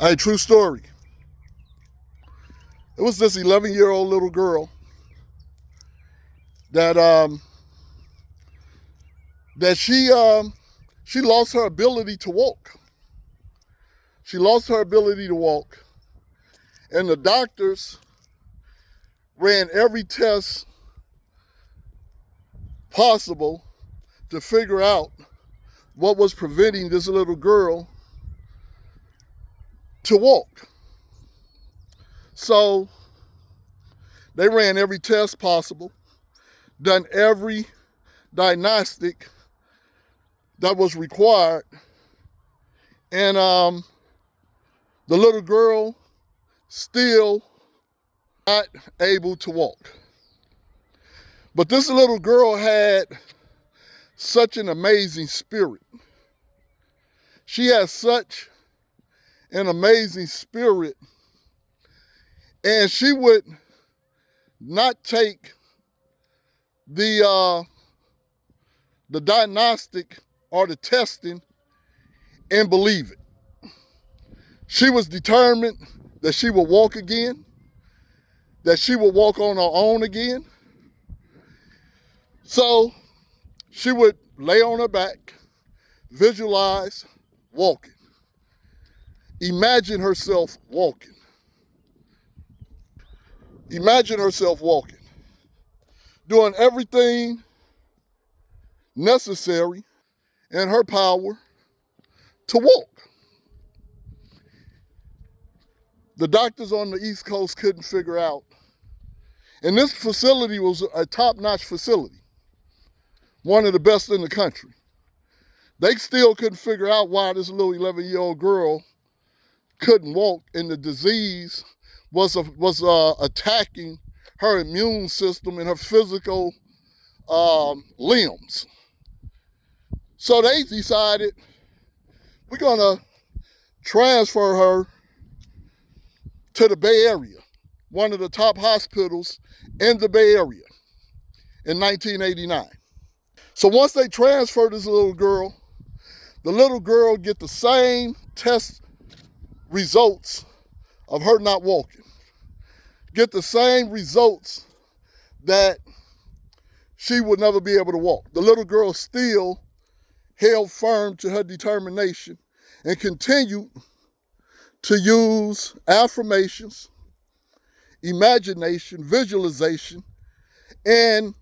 All right, true story. It was this 11-year-old little girl that she lost her ability to walk. She lost her ability to walk, and the doctors ran every test possible to figure out what was preventing this little girl to walk. So they ran every test possible, done every diagnostic that was required, and the little girl still not able to walk. But this little girl had such an amazing spirit. She has such an amazing spirit, and she would not take the diagnostic or the testing and believe it. She was determined that she would walk again, that she would walk on her own again. So she would lay on her back, visualize walking, imagine herself walking. Imagine herself walking, doing everything necessary in her power to walk. The doctors on the East Coast couldn't figure out, and this facility was a top-notch facility, one of the best in the country. They still couldn't figure out why this little 11-year-old girl couldn't walk, and the disease was attacking her immune system and her physical limbs. So they decided, we're gonna transfer her to the Bay Area, one of the top hospitals in the Bay Area, in 1989. So once they transferred this little girl, the little girl get the same test results of her not walking, get the same results that she would never be able to walk. The little girl still held firm to her determination and continued to use affirmations, imagination, visualization, and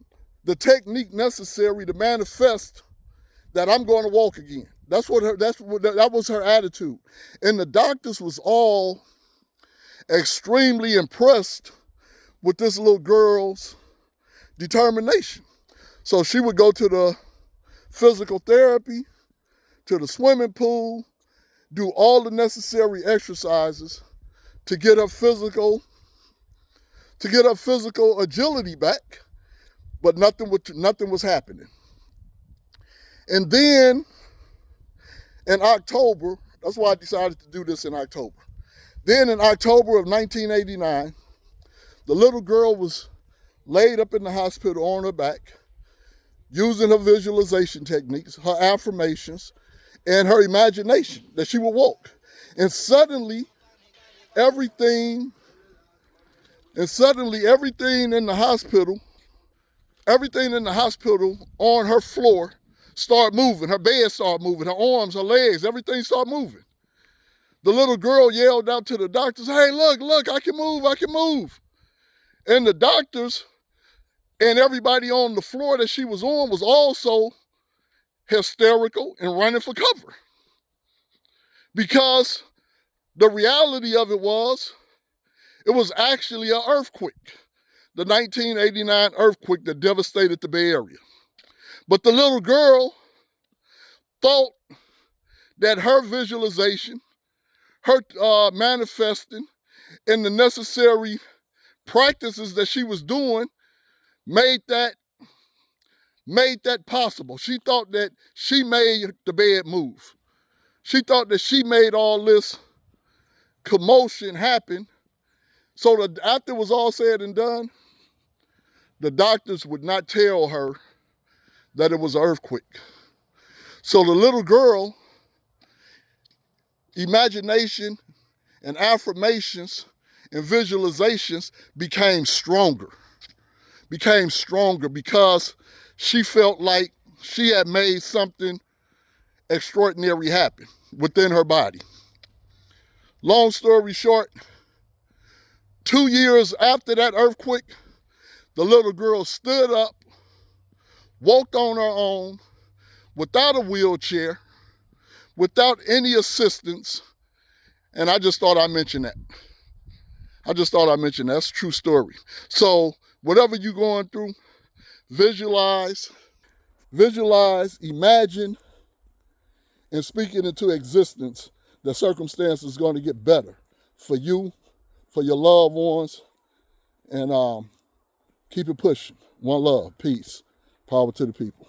the technique necessary to manifest that I'm going to walk again. That was her attitude. And the doctors was all extremely impressed with this little girl's determination. So she would go to the physical therapy, to the swimming pool, do all the necessary exercises to get her physical agility back, but nothing was happening. And then in October, that's why I decided to do this in October. Then in October of 1989, the little girl was laid up in the hospital on her back, using her visualization techniques, her affirmations, and her imagination that she would walk. And suddenly everything in the hospital on her floor started moving. Her bed started moving, her arms, her legs, everything started moving. The little girl yelled out to the doctors, "Hey, look, I can move. And the doctors and everybody on the floor that she was on was also hysterical and running for cover. Because the reality of it was actually an earthquake, the 1989 earthquake that devastated the Bay Area. But the little girl thought that her visualization, her manifesting, and the necessary practices that she was doing made that possible. She thought that she made the bed move. She thought that she made all this commotion happen. So that after it was all said and done, the doctors would not tell her that it was an earthquake. So the little girl, imagination and affirmations and visualizations became stronger because she felt like she had made something extraordinary happen within her body. Long story short, 2 years after that earthquake, the little girl stood up, walked on her own, without a wheelchair, without any assistance, and I just thought I'd mention that. That's a true story. So whatever you're going through, visualize, imagine, and speak it into existence. The circumstance is going to get better for you, for your loved ones, and keep it pushing. One love, peace, power to the people.